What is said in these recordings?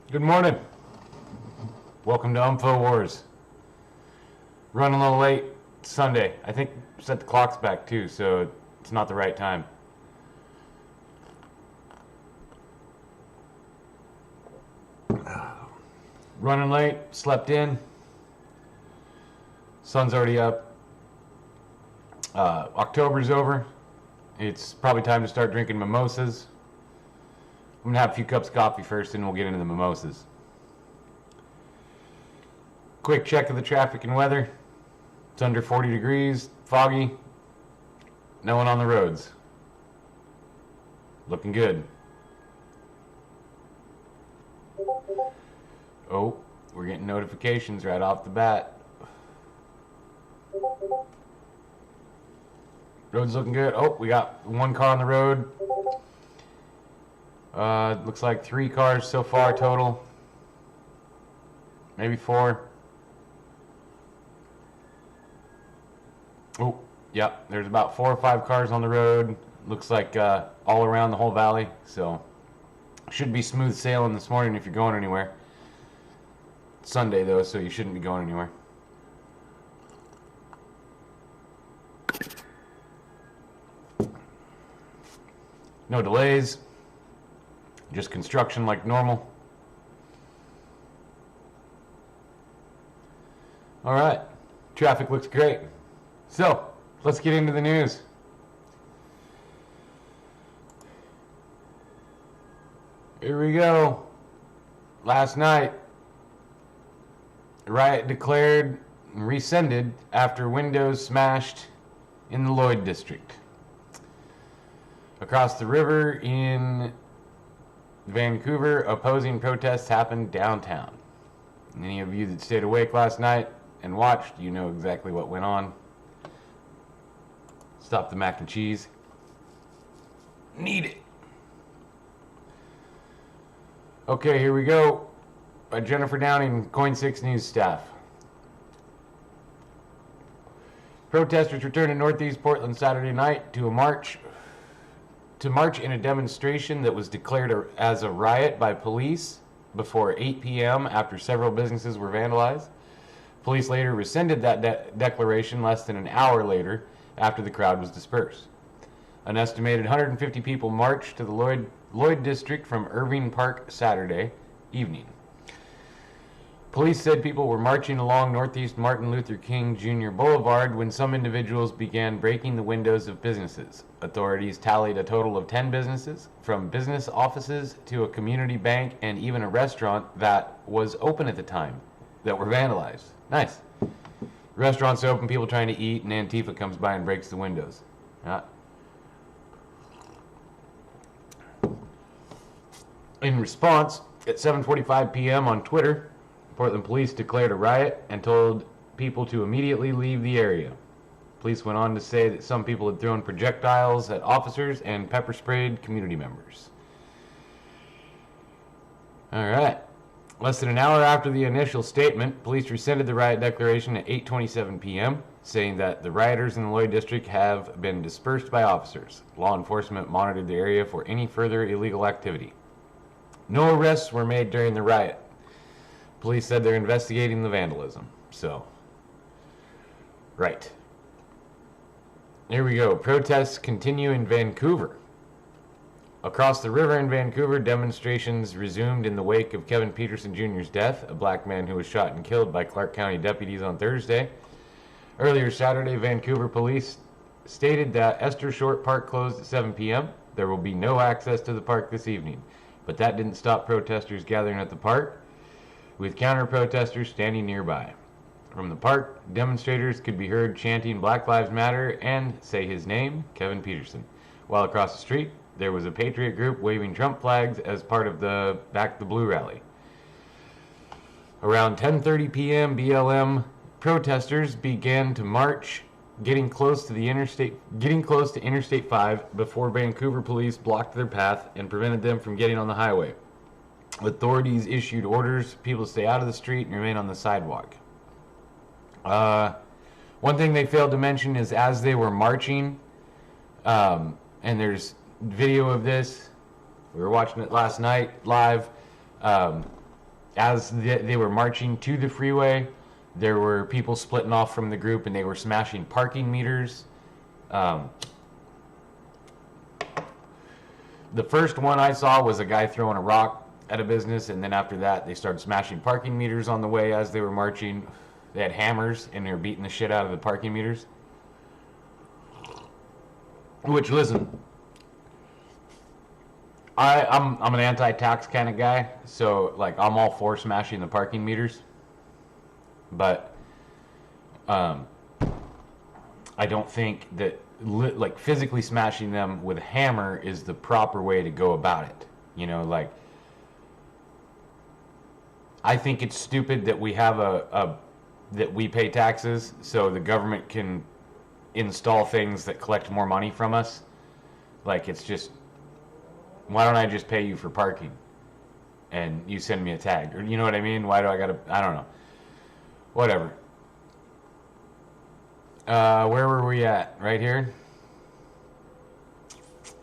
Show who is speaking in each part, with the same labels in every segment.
Speaker 1: Good morning. Welcome to Umfowars. Running a little late. It's Sunday. I think set the clocks back too, so it's not the right time. Running late. Slept in. Sun's already up. October's over. It's probably time to start drinking mimosas. I'm gonna have a few cups of coffee first, and we'll get into the mimosas. Quick check of the traffic and weather. It's under 40 degrees, foggy, no one on the roads. Looking good. Oh, we're getting notifications right off the bat. Road's looking good. Oh, we got one car on the road. Looks like 3 cars so far total. Maybe 4. Oh, yep. There's about 4 or 5 cars on the road. Looks like all around the whole valley. So should be smooth sailing this morning if you're going anywhere. It's Sunday though, so you shouldn't be going anywhere. No delays. Just construction like normal. All right. Traffic looks great. So, let's get into the news. Here we go. Last night, riot declared and rescinded after windows smashed in the Lloyd district. Across the river in Vancouver, opposing protests happened downtown. Any of you that stayed awake last night and watched, you know exactly what went on. Stop the mac and cheese. Need it. Okay, here we go. By Jennifer Downing, Coin 6 News staff. Protesters returned to Northeast Portland Saturday night to march in a demonstration that was declared as a riot by police before 8 p.m. after several businesses were vandalized. Police later rescinded that declaration less than an hour later after the crowd was dispersed. An estimated 150 people marched to the Lloyd district from Irving Park Saturday evening. Police said people were marching along Northeast Martin Luther King Jr. Boulevard when some individuals began breaking the windows of businesses. Authorities tallied a total of 10 businesses, from business offices to a community bank and even a restaurant that was open at the time, that were vandalized. Nice. Restaurants open, people trying to eat, and Antifa comes by and breaks the windows. Yeah. In response, at 7:45 p.m. on Twitter, Portland police declared a riot and told people to immediately leave the area. Police went on to say that some people had thrown projectiles at officers and pepper sprayed community members. All right. Less than an hour after the initial statement, police rescinded the riot declaration at 8:27 p.m., saying that the rioters in the Lloyd district have been dispersed by officers. Law enforcement monitored the area for any further illegal activity. No arrests were made during the riot. Police said they're investigating the vandalism. So, right. Here we go. Protests continue in Vancouver. Across the river in Vancouver, demonstrations resumed in the wake of Kevin Peterson Jr.'s death, a black man who was shot and killed by Clark County deputies on Thursday. Earlier Saturday, Vancouver police stated that Esther Short Park closed at 7 p.m. There will be no access to the park this evening. But that didn't stop protesters gathering at the park, with counter-protesters standing nearby. From the park, demonstrators could be heard chanting Black Lives Matter and say his name, Kevin Peterson. While across the street, there was a patriot group waving Trump flags as part of the Back the Blue rally. Around 10:30 p.m. BLM protesters began to march, getting close to Interstate 5 before Vancouver police blocked their path and prevented them from getting on the highway. Authorities issued orders people to stay out of the street and remain on the sidewalk. One thing they failed to mention is as they were marching, and there's video of this, we were watching it last night live, as they were marching to the freeway, there were people splitting off from the group and they were smashing parking meters. The first one I saw was a guy throwing a rock at a business, and then after that they started smashing parking meters on the way as they were marching. They had hammers and they were beating the shit out of the parking meters. Which, listen, I'm an anti-tax kind of guy, so like I'm all for smashing the parking meters, but I don't think that like physically smashing them with a hammer is the proper way to go about it. You know, like I think it's stupid that we have that we pay taxes so the government can install things that collect more money from us. Like, it's just, why don't I just pay you for parking and you send me a tag? Or, you know what I mean? Why do I gotta, I don't know. Whatever. Where were we at? Right here?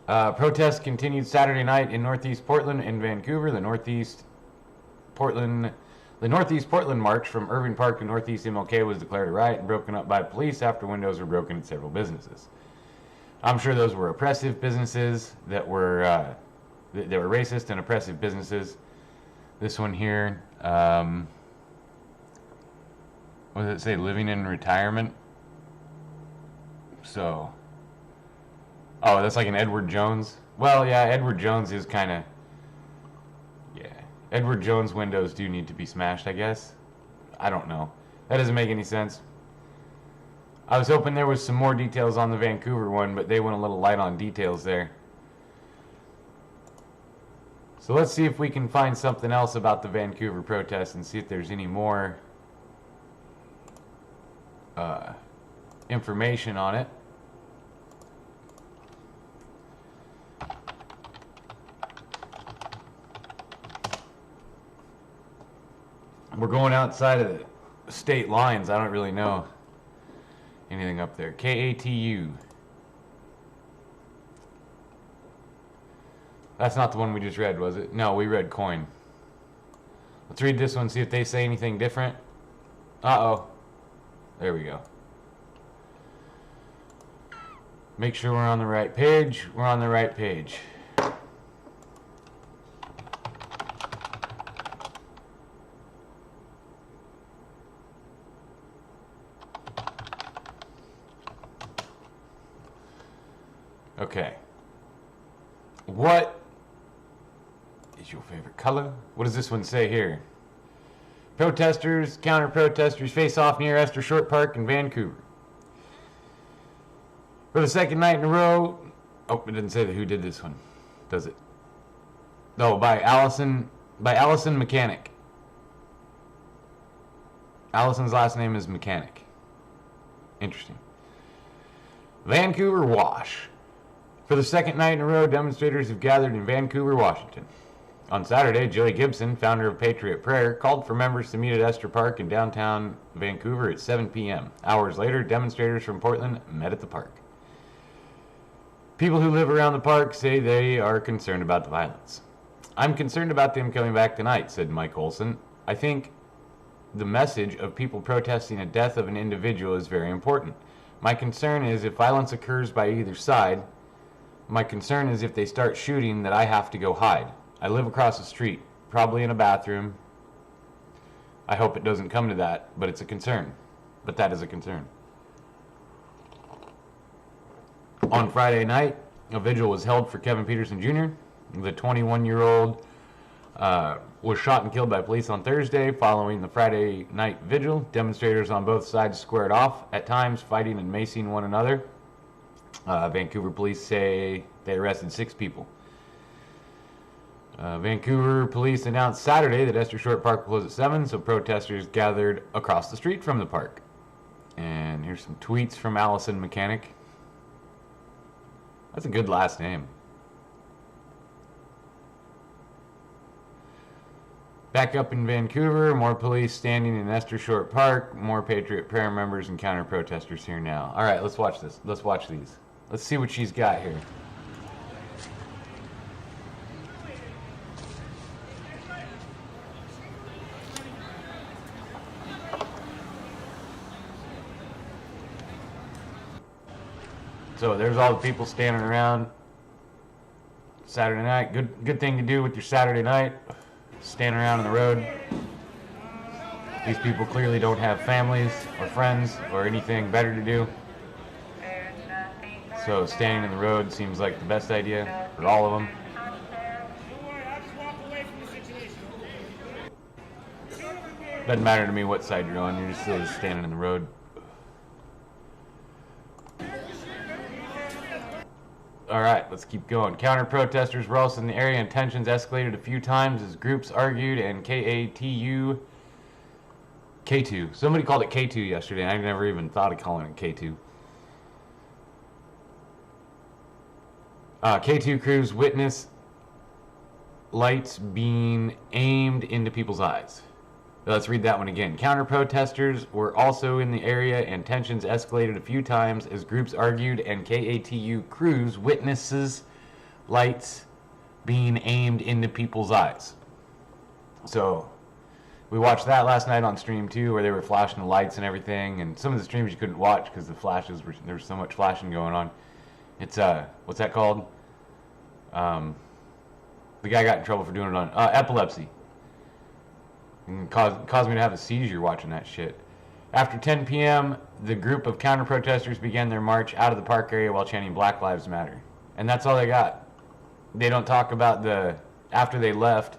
Speaker 1: Protests continued Saturday night in Northeast Portland and Vancouver. The Northeast Portland March from Irving Park to Northeast MLK was declared a riot and broken up by police after windows were broken at several businesses. I'm sure those were oppressive businesses that were racist and oppressive businesses. This one here, what does it say? Living in retirement. So, oh, that's like an Edward Jones. Well, yeah, Edward Jones is kind of, yeah. Edward Jones windows do need to be smashed, I guess. I don't know. That doesn't make any sense. I was hoping there was some more details on the Vancouver one, but they went a little light on details there. So let's see if we can find something else about the Vancouver protest and see if there's any more information on it. We're going outside of the state lines. I don't really know anything up there. KATU. That's not the one we just read, was it? No, we read coin. Let's read this one, see if they say anything different. Uh-oh. There we go. Make sure we're on the right page. We're on the right page. Okay. What is your favorite color? What does this one say here? Protesters, counter-protesters face off near Esther Short Park in Vancouver. For the second night in a row... Oh, it didn't say who did this one, does it? Oh, by Allison Mechanic. Allison's last name is Mechanic. Interesting. Vancouver Wash. For the second night in a row, demonstrators have gathered in Vancouver, Washington. On Saturday, Joey Gibson, founder of Patriot Prayer, called for members to meet at Esther Park in downtown Vancouver at 7 p.m. Hours later, demonstrators from Portland met at the park. People who live around the park say they are concerned about the violence. I'm concerned about them coming back tonight, said Mike Olson. I think the message of people protesting the death of an individual is very important. My concern is if violence occurs by either side, my concern is if they start shooting that I have to go hide. I live across the street, probably in a bathroom. I hope it doesn't come to that, but it's a concern. But that is a concern. On Friday night, a vigil was held for Kevin Peterson Jr. The 21-year-old was shot and killed by police on Thursday. Following the Friday night vigil, demonstrators on both sides squared off, at times fighting and macing one another. Vancouver police say they arrested 6 people. Vancouver police announced Saturday that Esther Short Park will close at 7, so protesters gathered across the street from the park. And here's some tweets from Allison Mechanic. That's a good last name. Back up in Vancouver, more police standing in Esther Short Park, more Patriot Prayer members and counter-protesters here now. All right, let's watch this. Let's watch these. Let's see what she's got here. So there's all the people standing around Saturday night. Good thing to do with your Saturday night. Standing around on the road. These people clearly don't have families or friends or anything better to do. So standing in the road seems like the best idea for all of them. Doesn't matter to me what side you're on, you're just still just standing in the road. Alright, let's keep going. Counter-protesters were also in the area and tensions escalated a few times as groups argued and K2. Somebody called it K2 yesterday. I never even thought of calling it K2. K2 crews witnessed lights being aimed into people's eyes. Let's read that one again. Counter-protesters were also in the area and tensions escalated a few times as groups argued and KATU crews witnesses lights being aimed into people's eyes. So we watched that last night on stream too, where they were flashing the lights and everything, and some of the streams you couldn't watch because the flashes were, there was so much flashing going on. It's what's that called? The guy got in trouble for doing it on epilepsy. And caused me to have a seizure watching that shit. After 10 p.m., the group of counter-protesters began their march out of the park area while chanting Black Lives Matter. And that's all they got. They don't talk about after they left,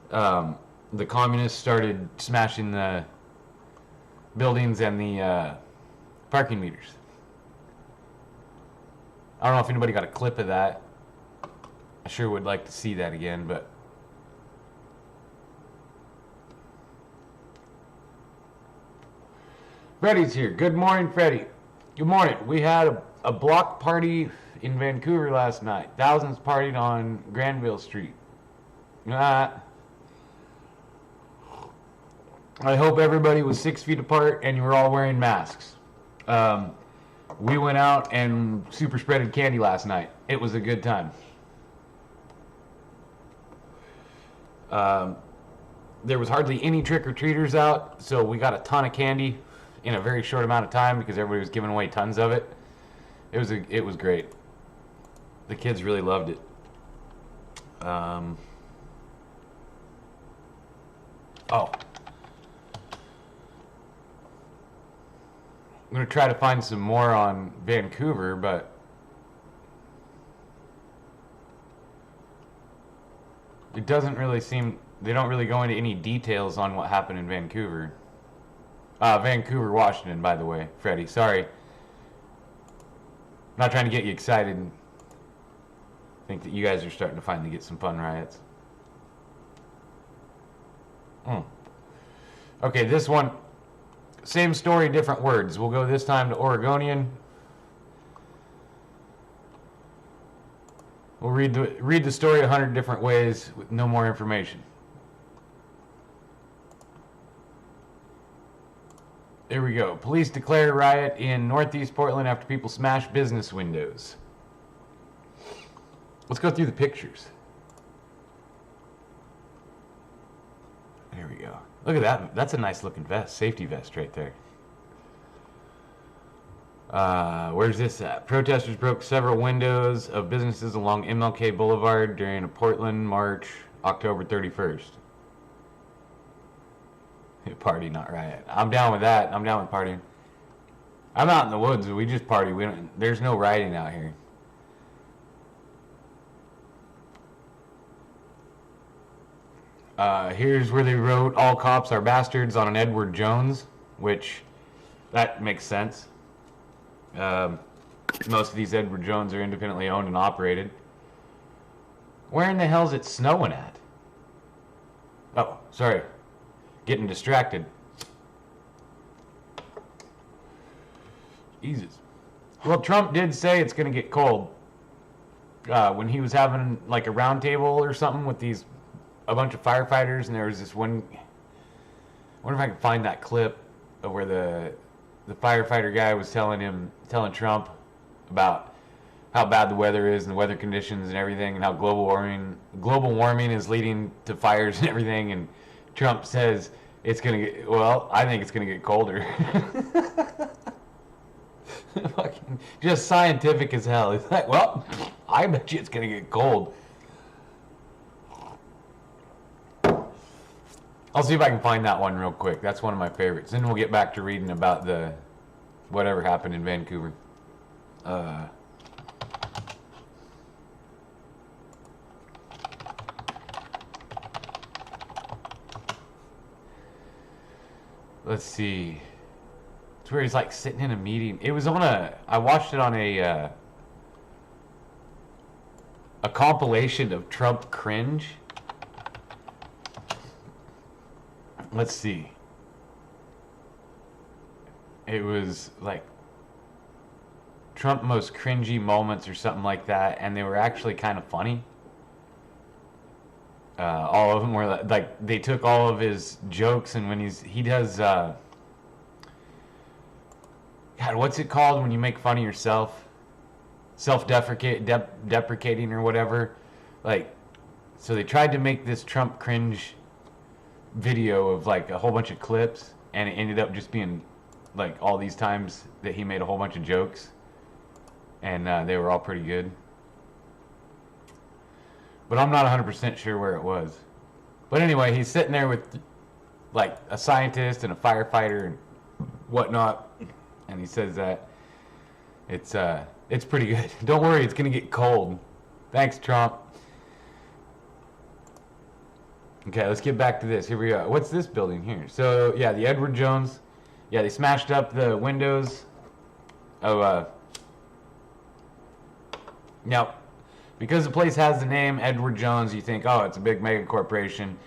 Speaker 1: the communists started smashing the buildings and the parking meters. I don't know if anybody got a clip of that. I sure would like to see that again, but Freddie's here. Good morning, Freddie. Good morning. We had a block party in Vancouver last night. Thousands partied on Granville Street. I hope everybody was 6 feet apart and you were all wearing masks. We went out and super spreaded candy last night. It was a good time. There was hardly any trick-or-treaters out, so we got a ton of candy in a very short amount of time because everybody was giving away tons of it. It was great. The kids really loved it. I'm going to try to find some more on Vancouver, but it doesn't really seem, they don't really go into any details on what happened in Vancouver. Vancouver, Washington, by the way, Freddie. Sorry. Not trying to get you excited. I think that you guys are starting to finally get some fun riots. Okay, this one, same story, different words. We'll go this time to Oregonian. We'll read the story 100 different ways with no more information. There we go. Police declare riot in Northeast Portland after people smash business windows. Let's go through the pictures. There we go. Look at that. That's a nice looking vest. Safety vest right there. Where's this at? Protesters broke several windows of businesses along MLK Boulevard during a Portland march, October 31st. Party, not riot. I'm down with that. I'm down with partying. I'm out in the woods. We just party. There's no rioting out here. Here's where they wrote "All cops are bastards" on an Edward Jones, which that makes sense. Most of these Edward Jones are independently owned and operated. Where in the hell is it snowing at? Oh, sorry. Getting distracted. Jesus. Well, Trump did say it's going to get cold. When he was having like a round table or something with a bunch of firefighters, and there was this one. I wonder if I can find that clip of where the firefighter guy was telling Trump about how bad the weather is and the weather conditions and everything, and how global warming is leading to fires and everything, and Trump says I think it's gonna get colder. Fucking just scientific as hell. He's like, well, I bet you it's gonna get cold. I'll see if I can find that one real quick. That's one of my favorites. Then we'll get back to reading about the whatever happened in Vancouver. Let's see. It's where he's like sitting in a meeting. It was on I watched it on a compilation of Trump cringe. Let's see. It was like Trump most cringy moments or something like that, and they were actually kind of funny. All of them were like they took all of his jokes, and when he does God, what's it called when you make fun of yourself? Deprecating or whatever. Like, so they tried to make this Trump cringe video of like a whole bunch of clips, and it ended up just being like all these times that he made a whole bunch of jokes, and they were all pretty good. But I'm not 100% sure where it was. But anyway, he's sitting there with like a scientist and a firefighter and whatnot, and he says that it's pretty good. Don't worry, it's gonna get cold. Thanks, Trump. Okay, let's get back to this. Here we go. What's this building here? So yeah, the Edward Jones. Yeah, they smashed up the windows. Now, because the place has the name Edward Jones, you think, oh, it's a big mega corporation.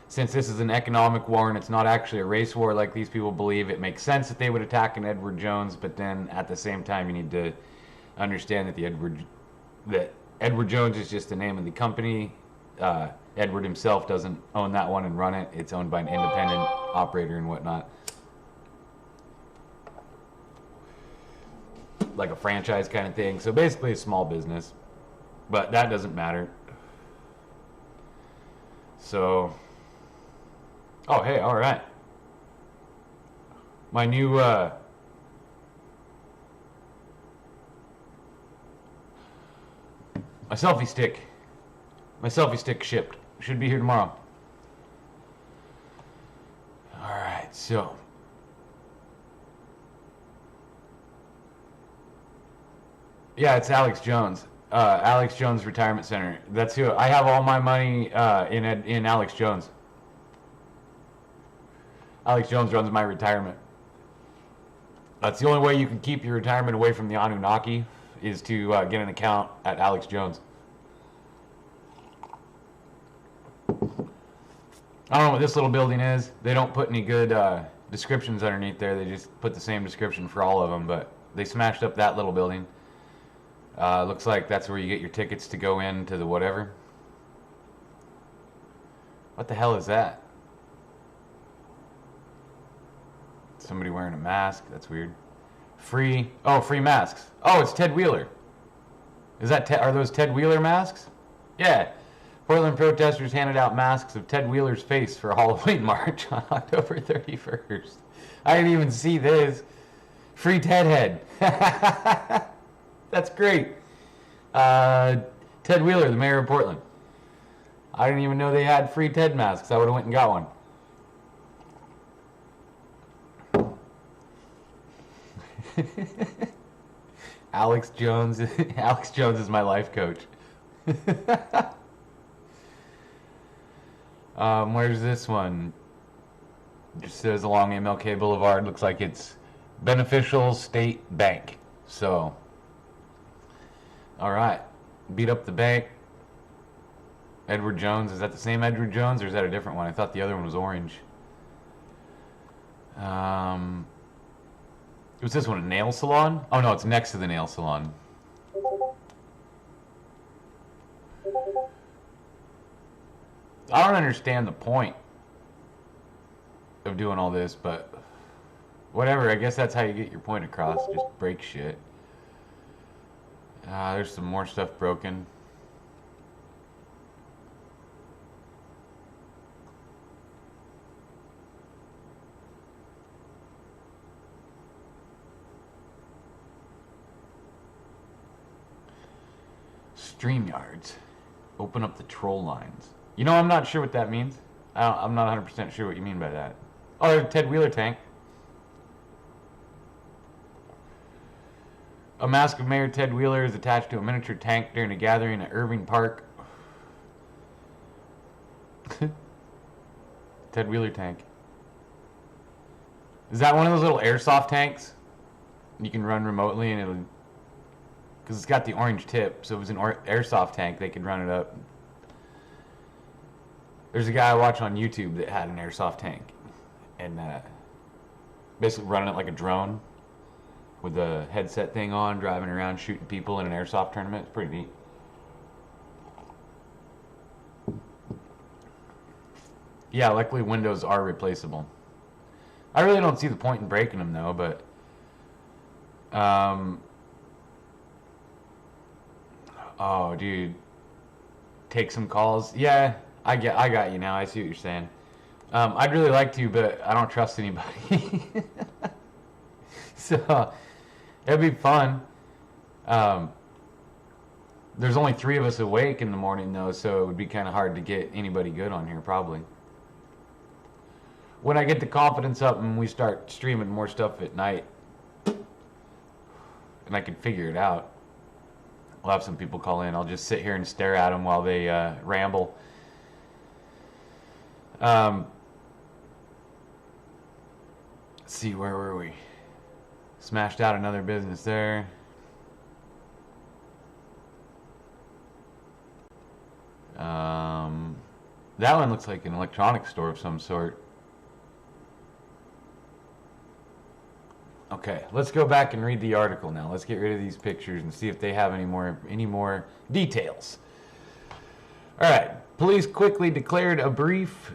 Speaker 1: Since this is an economic war and it's not actually a race war like these people believe, it makes sense that they would attack an Edward Jones. But then at the same time, you need to understand that Edward Jones is just the name of the company. Edward himself doesn't own that one and run it. It's owned by an independent operator and whatnot. Like a franchise kind of thing. So basically a small business. But that doesn't matter. So, oh hey, all right. My new my selfie stick. My selfie stick shipped. Should be here tomorrow. All right, so yeah, it's Alex Jones. Alex Jones Retirement Center. That's who I have all my money in Alex Jones. Alex Jones runs my retirement. That's the only way you can keep your retirement away from the Anunnaki is to get an account at Alex Jones. I don't know what this little building is. They don't put any good descriptions underneath there. They just put the same description for all of them, but they smashed up that little building. Looks like that's where you get your tickets to go into the whatever. What the hell is that? Somebody wearing a mask. That's weird. Free masks. Oh, it's Ted Wheeler. Are those Ted Wheeler masks? Yeah. Portland protesters handed out masks of Ted Wheeler's face for a Halloween march on October 31st. I didn't even see this. Free Ted Head. That's great. Ted Wheeler, the mayor of Portland. I didn't even know they had free Ted masks. I would have went and got one. Alex Jones is my life coach. Where's this one? Just says along MLK Boulevard. Looks like it's Beneficial State Bank. So, all right, beat up the bank. Edward Jones. Is that the same Edward Jones, or is that a different one? I thought the other one was orange. Was this one a nail salon? Oh no, it's next to the nail salon. I don't understand the point of doing all this, but whatever. I guess that's how you get your point across. Just break shit. There's some more stuff broken. StreamYards. Open up the troll lines. You know, I'm not sure what that means. I'm not 100% sure what you mean by that. Oh, Ted Wheeler tank. A mask of Mayor Ted Wheeler is attached to a miniature tank during a gathering at Irving Park. Ted Wheeler tank. Is that one of those little airsoft tanks? You can run remotely and it'll... Because it's got the orange tip, so if it was an airsoft tank, they could run it up. There's a guy I watch on YouTube that had an airsoft tank. And basically running it like a drone. With a headset thing on, driving around, shooting people in an airsoft tournament. It's pretty neat. Yeah, luckily windows are replaceable. I really don't see the point in breaking them though, but oh dude, take some calls. Yeah, I got you now. I see what you're saying. I'd really like to, but I don't trust anybody. So it'd be fun. There's only 3 of us awake in the morning though, so it would be kind of hard to get anybody good on here probably. When I get the confidence up and we start streaming more stuff at night, and I can figure it out, I'll have some people call in. I'll just sit here and stare at them while they ramble. Let's see, where were we? Smashed out another business there. That one looks like an electronics store of some sort. Okay, let's go back and read the article now. Let's get rid of these pictures and see if they have any more details. All right, police quickly declared a brief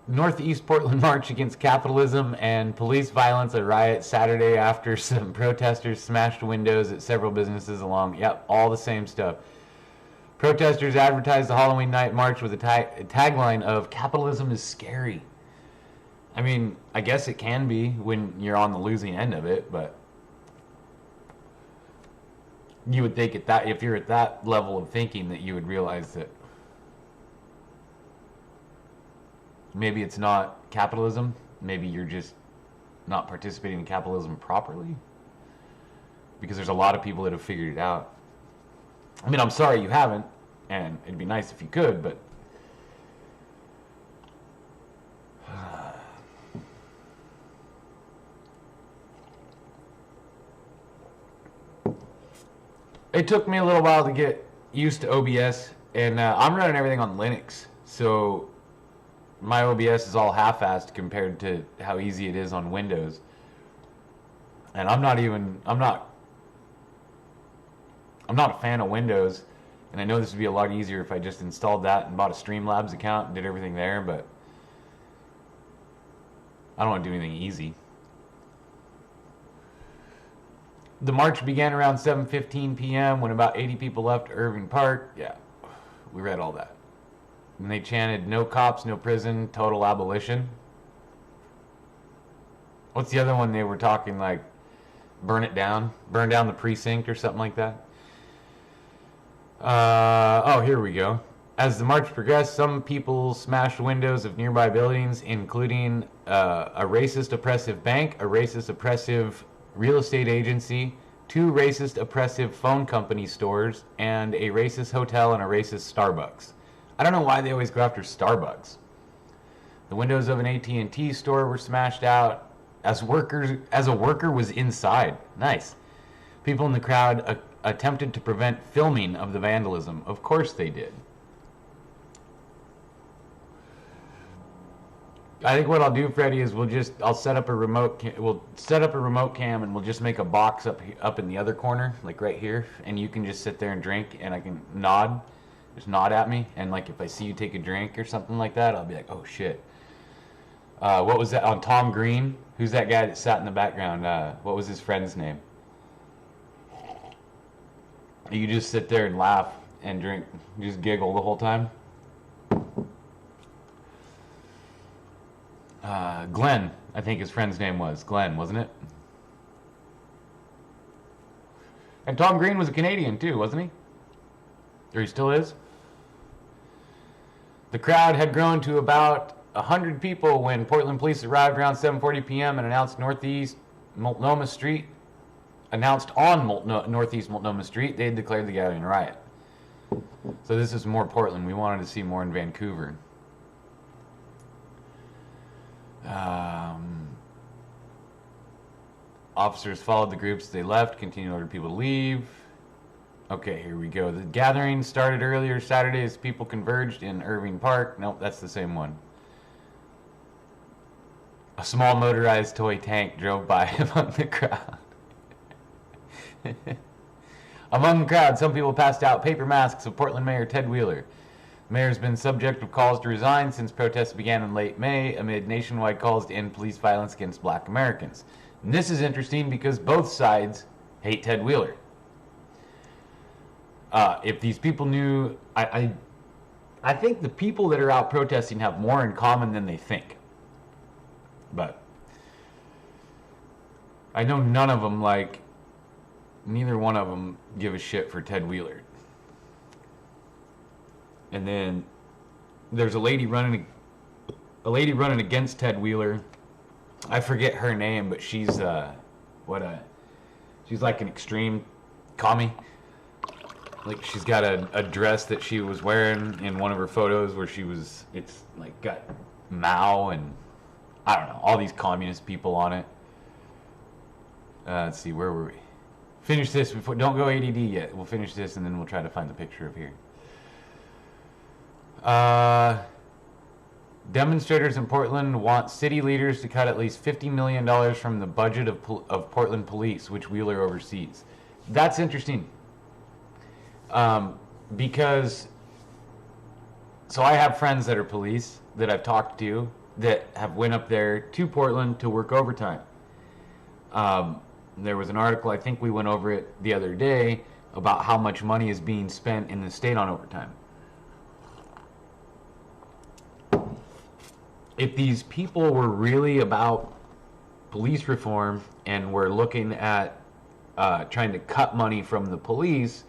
Speaker 1: Northeast Portland march against capitalism and police violence a riot Saturday after some protesters smashed windows at several businesses along. Yep, all the same stuff. Protesters advertised the Halloween night march with a tagline of "Capitalism is scary." I mean, I guess it can be when you're on the losing end of it, but you would think if you're at that level of thinking that you would realize that maybe it's not capitalism, maybe you're just not participating in capitalism properly, because there's a lot of people that have figured it out. I mean, I'm sorry you haven't, and it'd be nice if you could, but it took me a little while to get used to OBS, and I'm running everything on Linux, so my OBS is all half-assed compared to how easy it is on Windows. And I'm not a fan of Windows, and I know this would be a lot easier if I just installed that and bought a Streamlabs account and did everything there, but I don't want to do anything easy. The march began around 7:15 p.m. when about 80 people left Irving Park. Yeah, we read all that. And they chanted, "No cops, no prison, total abolition." What's the other one they were talking like? Burn it down? Burn down the precinct or something like that? Oh, here we go. As the march progressed, some people smashed windows of nearby buildings, including a racist, oppressive bank, a racist, oppressive real estate agency, 2 racist, oppressive phone company stores, and a racist hotel and a racist Starbucks. I don't know why they always go after Starbucks. The windows of an AT&T store were smashed out as a worker was inside. Nice. People in the crowd attempted to prevent filming of the vandalism. Of course they did. I think what I'll do, Freddie, is I'll set up a remote cam and we'll just make a box up in the other corner, like right here, and you can just sit there and drink, and I can just nod at me, and like if I see you take a drink or something like that, I'll be like, oh shit. What was that on Tom Green? Who's that guy that sat in the background? What was his friend's name? You just sit there and laugh and drink, just giggle the whole time. Glenn, I think his friend's name was Glenn, wasn't it? And Tom Green was a Canadian too, wasn't he? Or he still is. The crowd had grown to about 100 people when Portland police arrived around 7:40 p.m. and announced on Northeast Multnomah Street they had declared the gathering a riot. So this is more Portland. We wanted to see more in Vancouver. Officers followed the groups as they left, continued to order people to leave. Okay, here we go. The gathering started earlier Saturday as people converged in Irving Park. Nope, that's the same one. A small motorized toy tank drove by among the crowd. Among the crowd, some people passed out paper masks of Portland Mayor Ted Wheeler. The mayor has been subject of calls to resign since protests began in late May amid nationwide calls to end police violence against black Americans. And this is interesting because both sides hate Ted Wheeler. If these people knew, I think the people that are out protesting have more in common than they think. But I know none of them neither one of them give a shit for Ted Wheeler. And then there's a lady running against Ted Wheeler. I forget her name, but she's she's like an extreme commie. Like she's got a dress that she was wearing in one of her photos where it's like got Mao and I don't know, all these communist people on it. Let's see, where were we? Finish this before, don't go ADD yet. We'll finish this and then we'll try to find the picture of here. Demonstrators in Portland want city leaders to cut at least $50 million from the budget of Portland police, which Wheeler oversees. That's interesting. Because, so I have friends that are police that I've talked to that have went up there to Portland to work overtime. There was an article, I think we went over it the other day, about how much money is being spent in the state on overtime. If these people were really about police reform and were looking at trying to cut money from the police,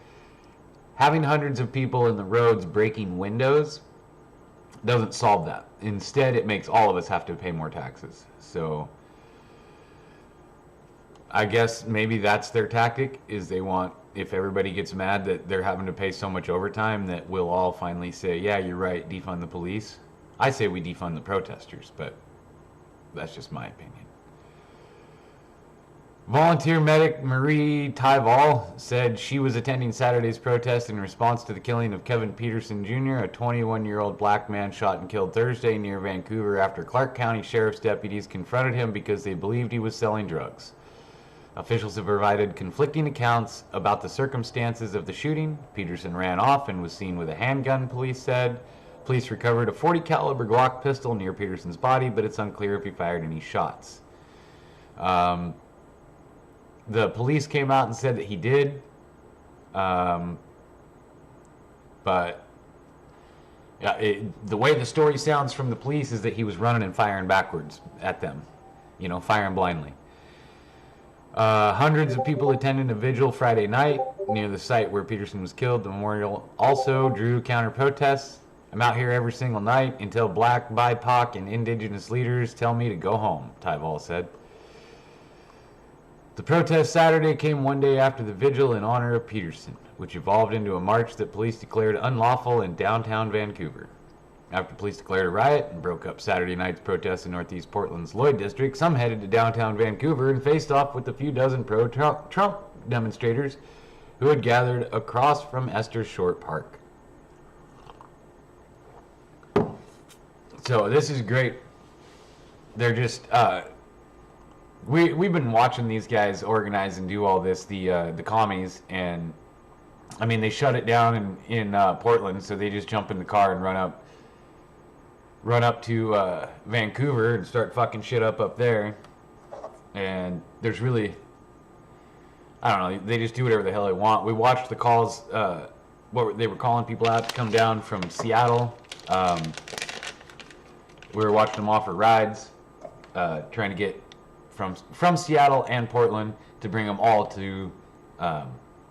Speaker 1: having hundreds of people in the roads breaking windows doesn't solve that. Instead, it makes all of us have to pay more taxes. So I guess maybe that's their tactic, is they want, if everybody gets mad that they're having to pay so much overtime, that we'll all finally say, yeah, you're right, defund the police. I say we defund the protesters, but that's just my opinion. Volunteer medic Marie Tyval said she was attending Saturday's protest in response to the killing of Kevin Peterson Jr., a 21-year-old black man shot and killed Thursday near Vancouver after Clark County Sheriff's deputies confronted him because they believed he was selling drugs. Officials have provided conflicting accounts about the circumstances of the shooting. Peterson ran off and was seen with a handgun, police said. Police recovered a .40 caliber Glock pistol near Peterson's body, but it's unclear if he fired any shots. The police came out and said that he did, but the way the story sounds from the police is that he was running and firing backwards at them, firing blindly. Hundreds of people attended a vigil Friday night near the site where Peterson was killed. The memorial also drew counter-protests. I'm out here every single night until black, BIPOC, and indigenous leaders tell me to go home, Tyval said. The protest Saturday came one day after the vigil in honor of Peterson, which evolved into a march that police declared unlawful in downtown Vancouver. After police declared a riot and broke up Saturday night's protests in Northeast Portland's Lloyd district, some headed to downtown Vancouver and faced off with a few dozen pro-Trump demonstrators who had gathered across from Esther Short Park. So this is great. They're just we've been watching these guys organize and do all this, the commies, and I mean they shut it down in Portland, so they just jump in the car and run up to Vancouver and start fucking shit up there. And there's really, I don't know, they just do whatever the hell they want. We watched the calls, they were calling people out to come down from Seattle. We were watching them offer rides, trying to get from Seattle and Portland to bring them all to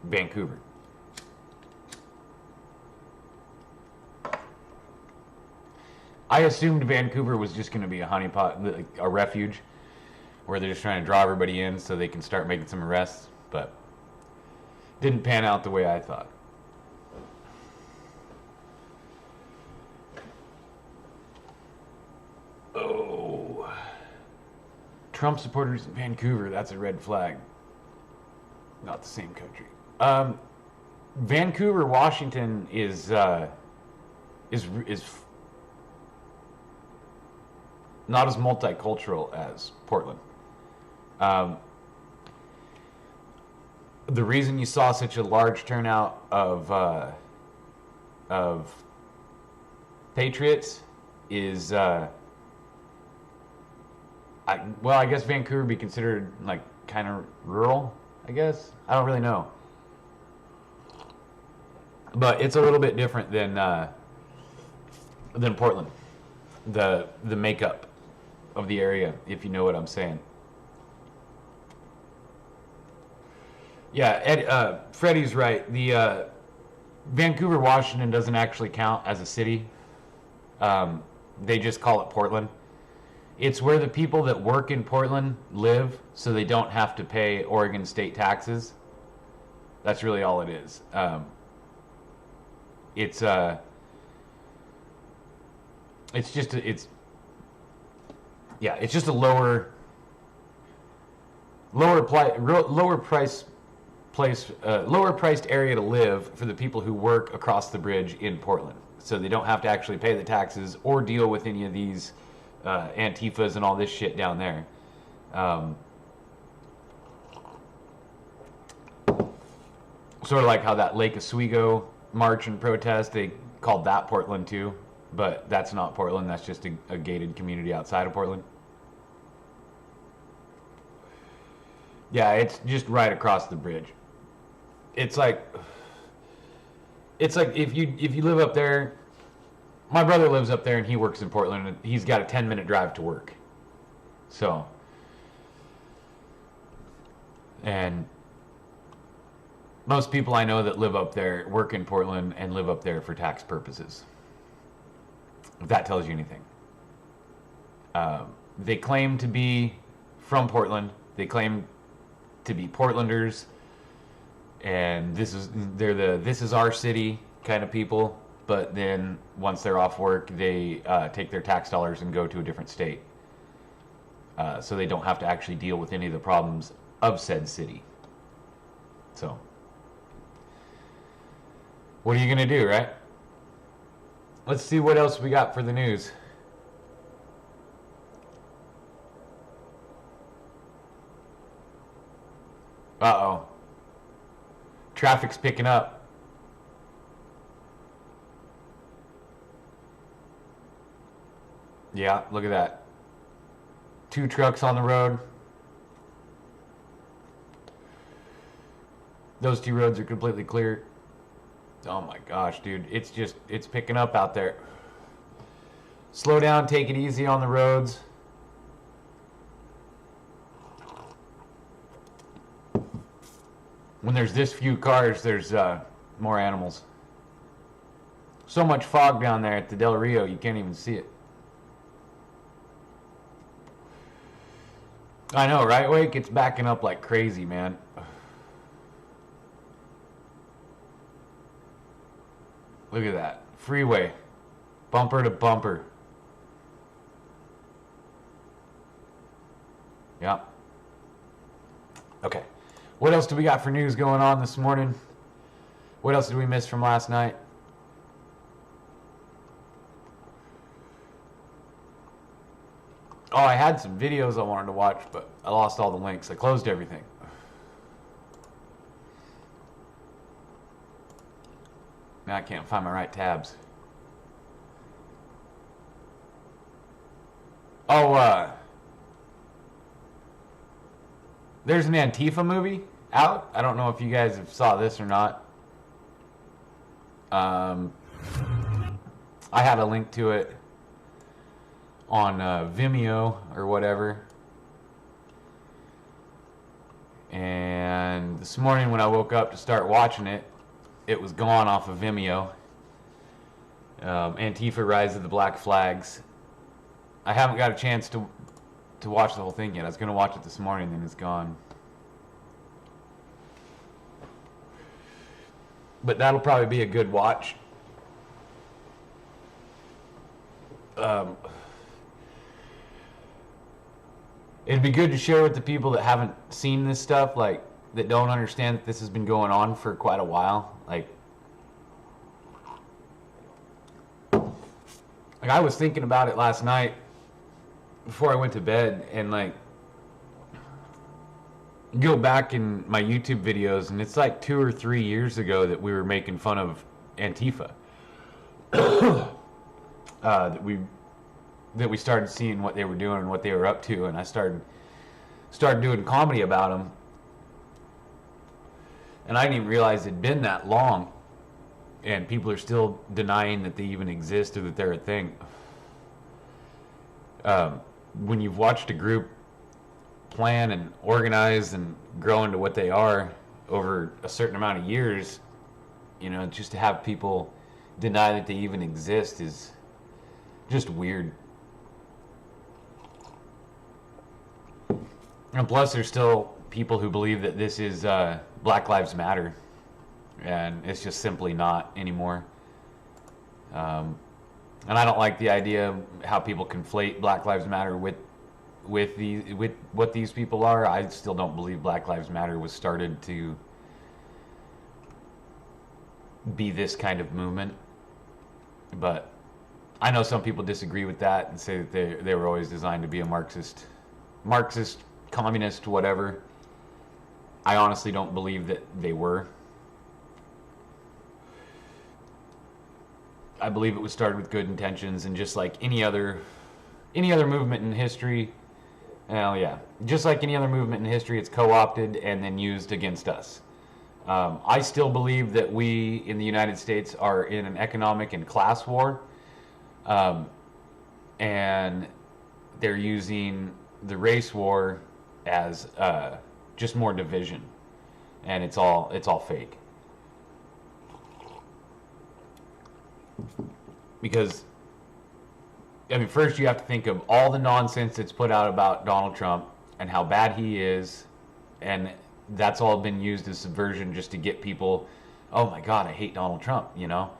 Speaker 1: Vancouver. I assumed Vancouver was just going to be a honeypot, like a refuge, where they're just trying to draw everybody in so they can start making some arrests, but didn't pan out the way I thought. Oh. Trump supporters in Vancouver, that's a red flag. Not the same country. Vancouver, Washington is not as multicultural as Portland. The reason you saw such a large turnout of patriots is, I guess Vancouver would be considered like kind of rural. I guess I don't really know, but it's a little bit different than Portland. The makeup of the area, if you know what I'm saying. Yeah, Freddie's right. The Vancouver, Washington doesn't actually count as a city. They just call it Portland. It's where the people that work in Portland live, so they don't have to pay Oregon state taxes. That's really all it is. It's just a lower priced area to live for the people who work across the bridge in Portland, so they don't have to actually pay the taxes or deal with any of these Antifas and all this shit down there. Sort of like how that Lake Oswego march and protest, they called that Portland too, but that's not Portland. That's just a gated community outside of Portland. Yeah, it's just right across the bridge. It's like if you live up there. My brother lives up there and he works in Portland, and he's got a 10-minute drive to work. So, and most people I know that live up there work in Portland and live up there for tax purposes. If that tells you anything. They claim to be from Portland. They claim to be Portlanders, and this is our city kind of people. But then once they're off work, they take their tax dollars and go to a different state, so they don't have to actually deal with any of the problems of said city. So, what are you gonna do, right? Let's see what else we got for the news. Uh-oh. Traffic's picking up. Yeah, look at that. 2 trucks on the road. Those 2 roads are completely clear. Oh my gosh, dude. It's picking up out there. Slow down, take it easy on the roads. When there's this few cars, there's more animals. So much fog down there at the Del Rio, you can't even see it. I know, right, Wake? It's backing up like crazy, man. Look at that. Freeway. Bumper to bumper. Yeah. Okay. What else do we got for news going on this morning? What else did we miss from last night? Oh, I had some videos I wanted to watch, but I lost all the links. I closed everything. Now I can't find my right tabs. Oh, there's an Antifa movie out. I don't know if you guys have saw this or not. I had a link to it on Vimeo or whatever. And this morning when I woke up to start watching it, it was gone off of Vimeo. Antifa Rise of the Black Flags. I haven't got a chance to watch the whole thing yet. I was going to watch it this morning, and it's gone. But that'll probably be a good watch. It'd be good to share with the people that haven't seen this stuff, like, that don't understand that this has been going on for quite a while. Like I was thinking about it last night before I went to bed, and like, go back in my YouTube videos, and it's like 2 or 3 years ago that we were making fun of Antifa. That we started seeing what they were doing and what they were up to, and I started doing comedy about them. And I didn't even realize it'd been that long, and people are still denying that they even exist or that they're a thing. When you've watched a group plan and organize and grow into what they are over a certain amount of years, you know, just to have people deny that they even exist is just weird. And plus, there's still people who believe that this is Black Lives Matter, and it's just simply not anymore. And I don't like the idea of how people conflate Black Lives Matter with what these people are. I still don't believe Black Lives Matter was started to be this kind of movement, but I know some people disagree with that and say that they were always designed to be a Marxist, communist, whatever. I honestly don't believe that they were. I believe it was started with good intentions, and just like any other movement in history, well, yeah, just like any other movement in history, it's co-opted and then used against us. I still believe that we in the United States are in an economic and class war, and they're using the race war as just more division, and it's all fake. Because, I mean, first you have to think of all the nonsense that's put out about Donald Trump and how bad he is, and that's all been used as subversion just to get people, oh my God, I hate Donald Trump, you know?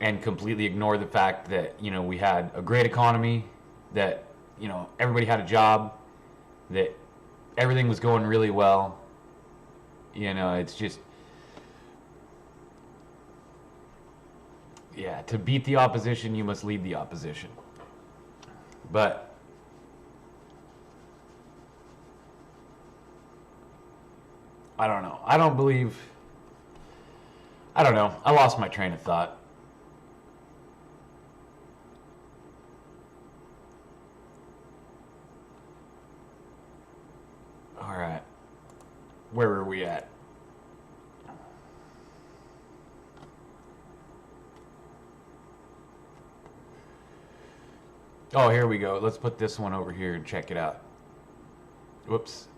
Speaker 1: And completely ignore the fact that, you know, we had a great economy, that, you know, everybody had a job, that everything was going really well. You know, it's just, yeah, to beat the opposition, you must lead the opposition. But I don't know. I don't know. I lost my train of thought. All right. Where were we at? Oh, here we go. Let's put this one over here and check it out. Whoops.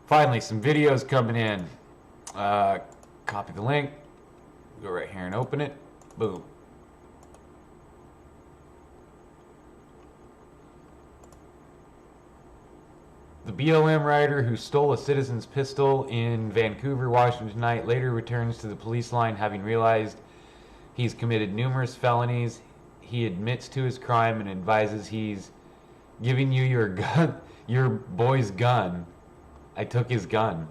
Speaker 1: Finally, some videos coming in. Copy the link. Go right here and open it. Boom. The BLM rider who stole a citizen's pistol in Vancouver, Washington tonight later returns to the police line having realized he's committed numerous felonies. He admits to his crime and advises he's giving you your gun, your boy's gun. I took his gun.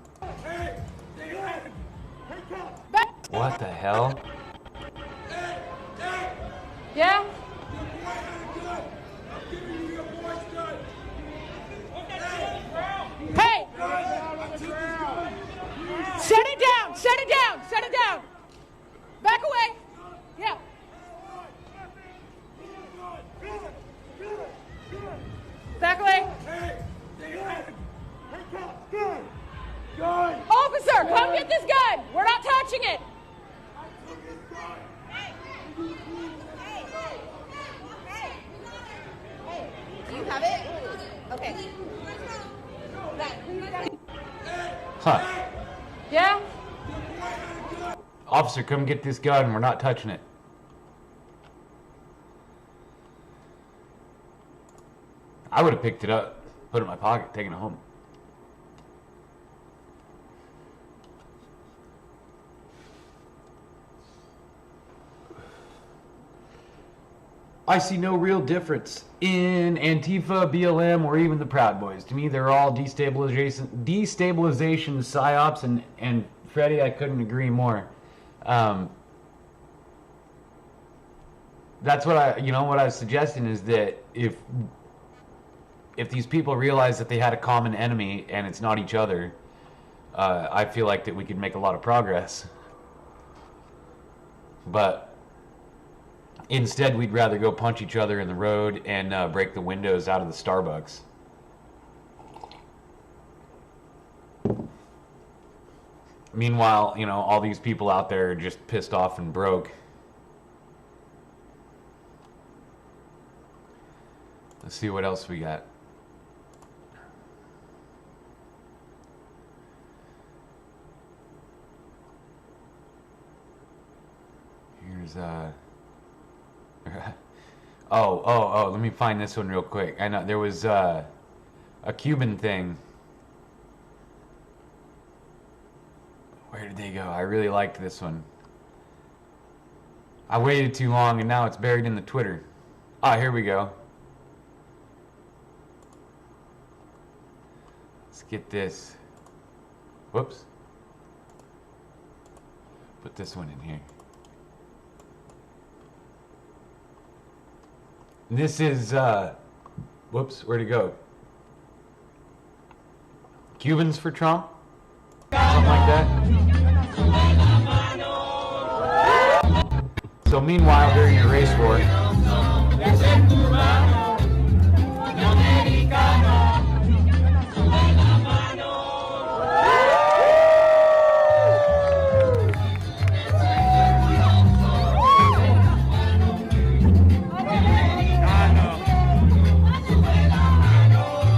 Speaker 1: What the hell?
Speaker 2: Yeah? Hey! Set it down! Set it down! Set it down! Back away! Yeah. Back away! Officer, come get this gun! We're not touching it!
Speaker 3: Do you have it? Okay.
Speaker 1: Huh.
Speaker 2: Yeah?
Speaker 1: Officer, come get this gun. We're not touching it. I would have picked it up, put it in my pocket, taken it home. I see no real difference in Antifa, BLM, or even the Proud Boys. To me, they're all destabilization psyops, and Freddie, I couldn't agree more. That's what I was suggesting is that if these people realize that they had a common enemy and it's not each other, I feel like that we could make a lot of progress. But instead, we'd rather go punch each other in the road and break the windows out of the Starbucks. Meanwhile, all these people out there are just pissed off and broke. Let's see what else we got. Here's oh, let me find this one real quick. I know there was a Cuban thing. Where did they go? I really liked this one. I waited too long and now it's buried in the Twitter. Ah, here we go. Let's get this. Whoops. Put this one in here. This is, whoops, where'd it go? Cubans for Trump? Something like that. So meanwhile, during the race war,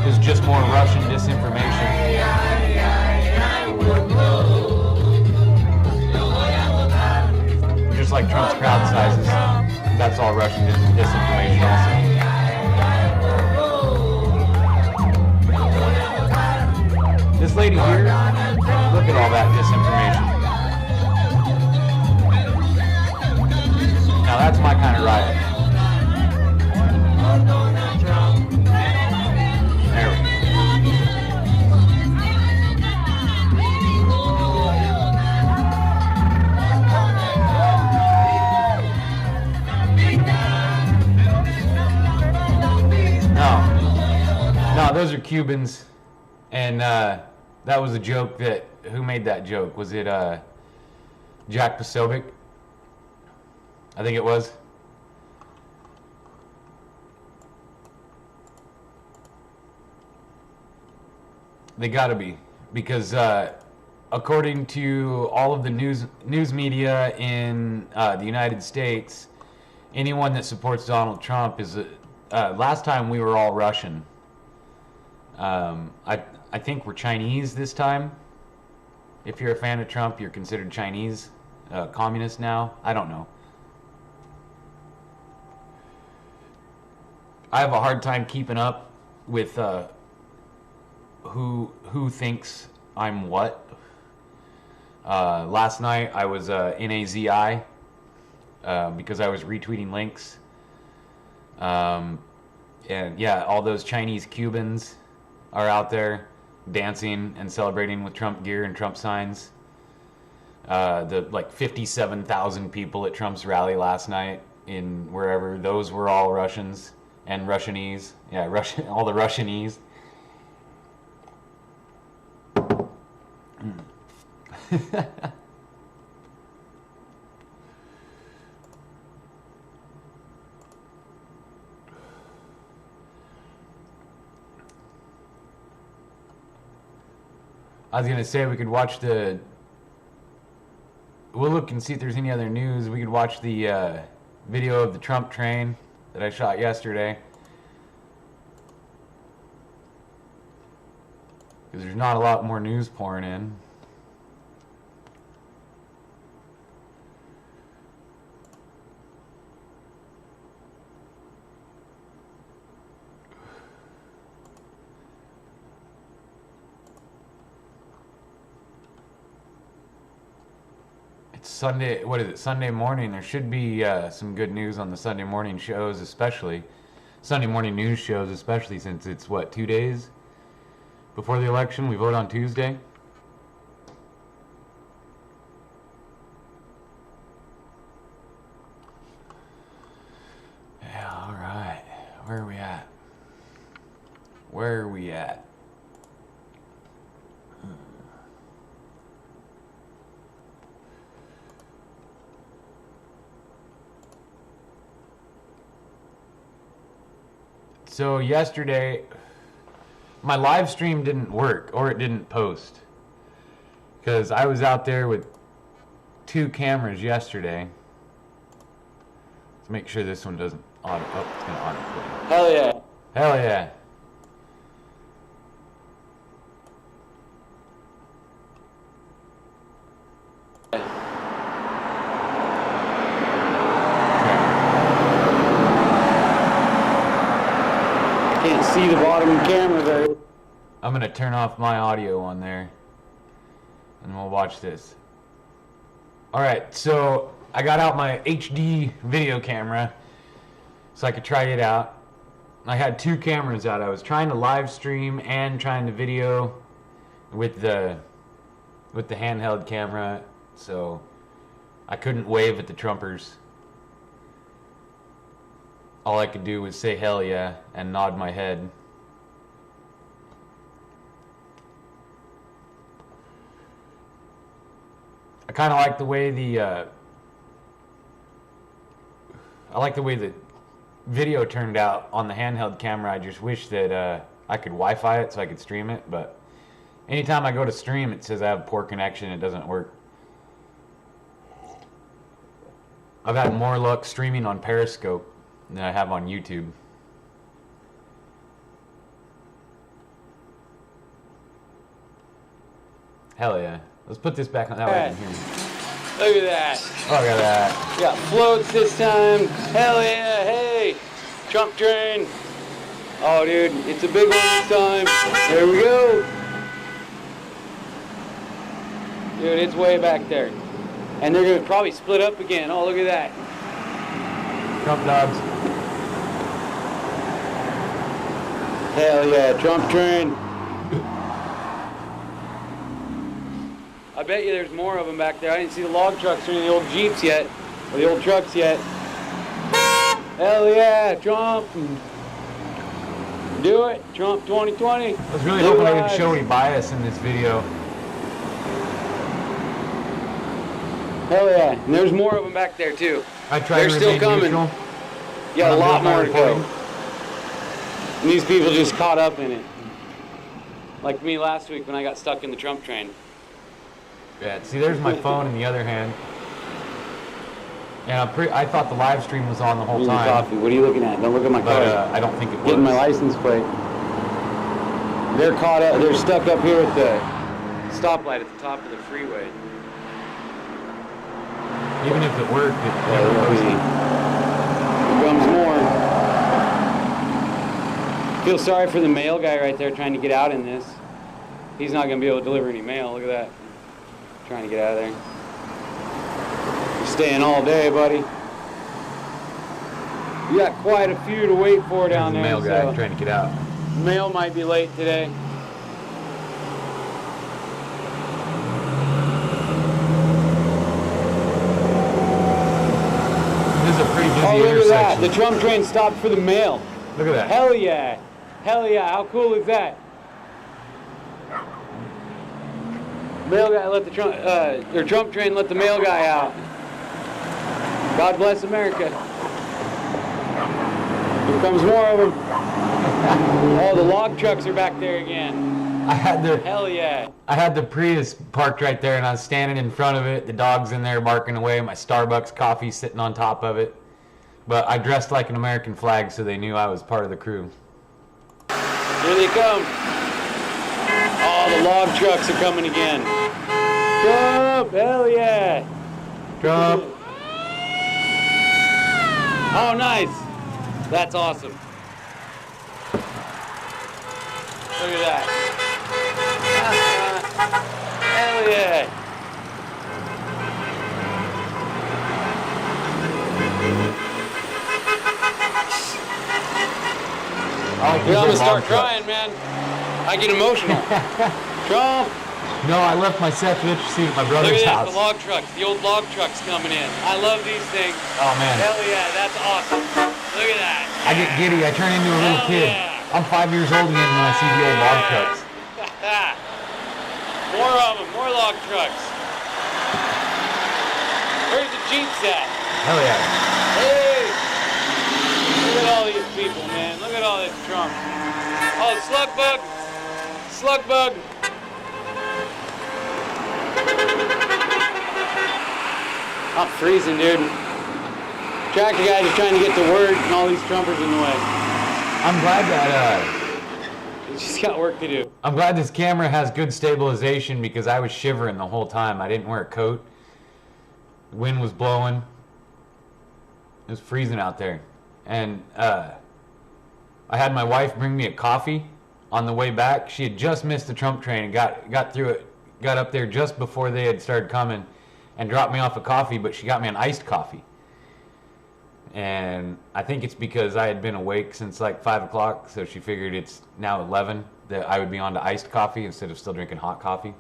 Speaker 1: there's just more Russian disinformation. Just like Trump's crowd sizes, that's all Russian disinformation also. This lady here, look at all that disinformation. Now that's my kind of riot. There we go. No, those are Cubans, and that was a joke. Who made that joke? Was it Jack Posobiec? I think it was. They gotta be, because according to all of the news media in the United States, anyone that supports Donald Trump is last time we were all Russian. I think we're Chinese this time. If you're a fan of Trump, you're considered Chinese, communist now. I don't know. I have a hard time keeping up with who thinks I'm what. Last night I was NAZI because I was retweeting links. And yeah, all those Chinese Cubans are out there dancing and celebrating with Trump gear and Trump signs. The like 57,000 people at Trump's rally last night in wherever, those were all Russians and Russianese. Yeah, Russian, all the Russianese. I was going to say we could watch the... We'll look and see if there's any other news. We could watch the video of the Trump train that I shot yesterday. Because there's not a lot more news pouring in. Sunday, what is it, Sunday morning. There should be some good news on the Sunday morning shows, especially. Sunday morning news shows, especially since it's, what, 2 days before the election? We vote on Tuesday. Yeah, all right. Where are we at? Where are we at? So yesterday, my live stream didn't work, or it didn't post, because I was out there with 2 cameras yesterday. Let's make sure this one doesn't auto. Oh, it's gonna auto play.
Speaker 4: Hell yeah.
Speaker 1: Hell yeah.
Speaker 4: Can't see the bottom of the camera very.
Speaker 1: I'm gonna turn off my audio on there, and we'll watch this. All right, so I got out my HD video camera so I could try it out. I had 2 cameras out. I was trying to live stream and trying to video with the handheld camera, so I couldn't wave at the Trumpers. All I could do was say hell yeah and nod my head. I kind of like the way the video turned out on the handheld camera. I just wish that I could Wi-Fi it so I could stream it, but anytime I go to stream, it says I have poor connection. It doesn't work. I've had more luck streaming on Periscope than I have on YouTube. Hell yeah. Let's put this back on that way I can hear you.
Speaker 4: Look at that.
Speaker 1: Oh, look at that.
Speaker 4: We got floats this time. Hell yeah. Hey. Trump train. Oh, dude. It's a big one this time. There we go. Dude, it's way back there. And they're going to probably split up again. Oh, look at that.
Speaker 1: Trump dogs.
Speaker 4: Hell yeah. Trump train. I bet you there's more of them back there. I didn't see the log trucks or any of the old Jeeps yet, or the old trucks yet. Hell yeah, Trump. Do it, Trump 2020.
Speaker 1: I was really hoping I didn't show any bias in this video.
Speaker 4: Hell yeah, and there's more of them back there too.
Speaker 1: I tried
Speaker 4: They're
Speaker 1: to
Speaker 4: still
Speaker 1: remain
Speaker 4: coming.
Speaker 1: neutral.
Speaker 4: Yeah, a
Speaker 1: I'm
Speaker 4: lot
Speaker 1: doing my
Speaker 4: more to go.
Speaker 1: recording.
Speaker 4: And these people just caught up in it. Like me last week when I got stuck in the Trump train.
Speaker 1: Yeah, see, there's my phone in the other hand. And I thought the live stream was on the whole time.
Speaker 4: Coffee. What are you looking at? Don't look at my
Speaker 1: But
Speaker 4: car.
Speaker 1: I don't think it was.
Speaker 4: Getting my license plate. They're caught up. They're stuck up here at the stoplight at the top of the freeway.
Speaker 1: Even if it worked, it
Speaker 4: Yeah,
Speaker 1: never
Speaker 4: look,
Speaker 1: goes.
Speaker 4: here comes more. Feel sorry for the mail guy right there trying to get out in this. He's not going to be able to deliver any mail. Look at that. Trying to get out of there. You're staying all day, buddy. You got quite a few to wait for down there.
Speaker 1: There's the mail guy
Speaker 4: so
Speaker 1: trying to get out.
Speaker 4: mail might be late today.
Speaker 1: This is a pretty busy
Speaker 4: Oh, look at that.
Speaker 1: intersection.
Speaker 4: The Trump train stopped for the mail.
Speaker 1: Look at that.
Speaker 4: Hell yeah. Hell yeah. How cool is that? Mail guy let the Trump train let the mail guy out. God bless America. Here comes more of them. Oh, the log trucks are back there again. Hell yeah.
Speaker 1: I had the Prius parked right there, and I was standing in front of it. The dog's in there barking away. My Starbucks coffee sitting on top of it. But I dressed like an American flag, so they knew I was part of the crew.
Speaker 4: Here they come. Oh, the log trucks are coming again. Trump! Hell yeah!
Speaker 1: Trump.
Speaker 4: Oh, nice. That's awesome. Look at that. Hell yeah.
Speaker 1: you
Speaker 4: I'm
Speaker 1: said
Speaker 4: gonna start
Speaker 1: log trucks.
Speaker 4: crying, man. I get emotional. Trump.
Speaker 1: No, I left my Central Interest at my
Speaker 4: Look
Speaker 1: brother's
Speaker 4: at this,
Speaker 1: house.
Speaker 4: the log trucks, the old log trucks coming in. I love these things.
Speaker 1: Oh man,
Speaker 4: Hell yeah, that's awesome. Look at that.
Speaker 1: I get giddy. I turn into a little
Speaker 4: Hell
Speaker 1: kid.
Speaker 4: yeah.
Speaker 1: I'm 5 years old again when I see the old log trucks.
Speaker 4: More of them, more log trucks. Where's the Jeeps at?
Speaker 1: Hell yeah.
Speaker 4: Hey! Look at all these people, man. Look at all this Trump. Oh, slug bug. Slug bug. I'm freezing, dude. Tractor guys are trying to get to work and all these Trumpers in the way.
Speaker 1: I'm glad that
Speaker 4: He's just got work to do.
Speaker 1: I'm glad this camera has good stabilization because I was shivering the whole time. I didn't wear a coat. The wind was blowing. It was freezing out there. And I had my wife bring me a coffee on the way back. She had just missed the Trump train and got through it, got up there just before they had started coming and dropped me off a coffee, but she got me an iced coffee. And I think it's because I had been awake since like 5 o'clock, so she figured it's now 11 that I would be on to iced coffee instead of still drinking hot coffee.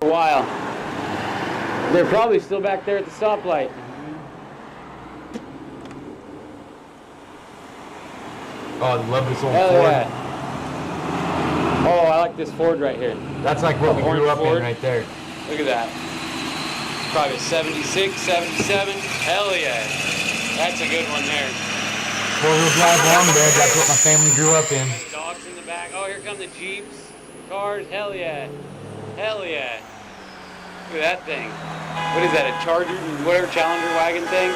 Speaker 4: For a while. They're probably still back there at the stoplight.
Speaker 1: Oh, I love this old
Speaker 4: Hell
Speaker 1: Ford.
Speaker 4: yeah. Oh, I like this Ford right here.
Speaker 1: That's like what we
Speaker 4: Orange
Speaker 1: grew up
Speaker 4: Ford.
Speaker 1: in right there.
Speaker 4: Look at that. Probably a 76, 77. Hell yeah. That's a good one there.
Speaker 1: Four-wheel drive long bed, that's what my family grew up in.
Speaker 4: Dogs in the back. Oh, here come the Jeeps, cars. Hell yeah. Hell yeah. Look at that thing. What is that, a Charger, whatever Challenger wagon thing?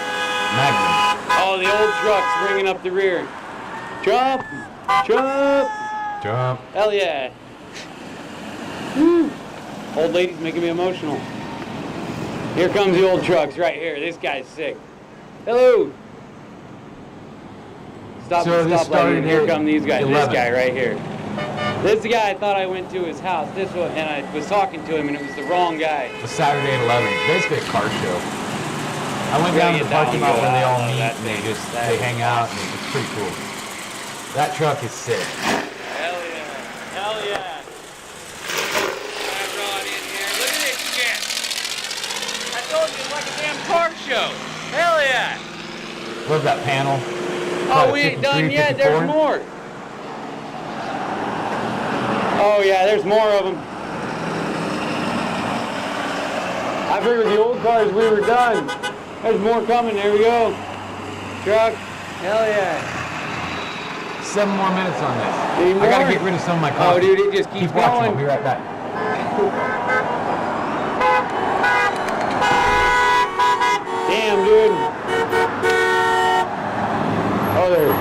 Speaker 1: Magnum.
Speaker 4: Oh, the old trucks bringing up the rear. Trump! Trump!
Speaker 1: Jump.
Speaker 4: Hell yeah. Woo. Old lady's making me emotional. Here comes the old trucks right here. This guy's sick. Hello. Stop
Speaker 1: So
Speaker 4: the
Speaker 1: this
Speaker 4: stoplight.
Speaker 1: started
Speaker 4: Here
Speaker 1: at
Speaker 4: come these guys.
Speaker 1: 11.
Speaker 4: This guy right here. This is the guy I thought I went to his house. This one, and I was talking to him, and it was the wrong guy.
Speaker 1: It was Saturday at 11. Basically a car show. I went down to the parking lot where they all meet and they hang out, and it's pretty cool. That truck is sick.
Speaker 4: Hell yeah. Hell yeah. I brought in here. Look at this shit. I told you it's like a damn car show. Hell yeah.
Speaker 1: Love that panel.
Speaker 4: Oh, we ain't done yet. There's more. Oh, yeah, there's more of them. I figured the old cars we were done. There's more coming. There we go. Truck. Hell yeah.
Speaker 1: 7 more minutes on this.
Speaker 4: Any
Speaker 1: I gotta
Speaker 4: more?
Speaker 1: get rid of some of my
Speaker 4: Oh,
Speaker 1: coffee.
Speaker 4: dude, it just keeps
Speaker 1: Keep watching.
Speaker 4: going.
Speaker 1: I'll be right back.
Speaker 4: Damn, dude. Oh, there.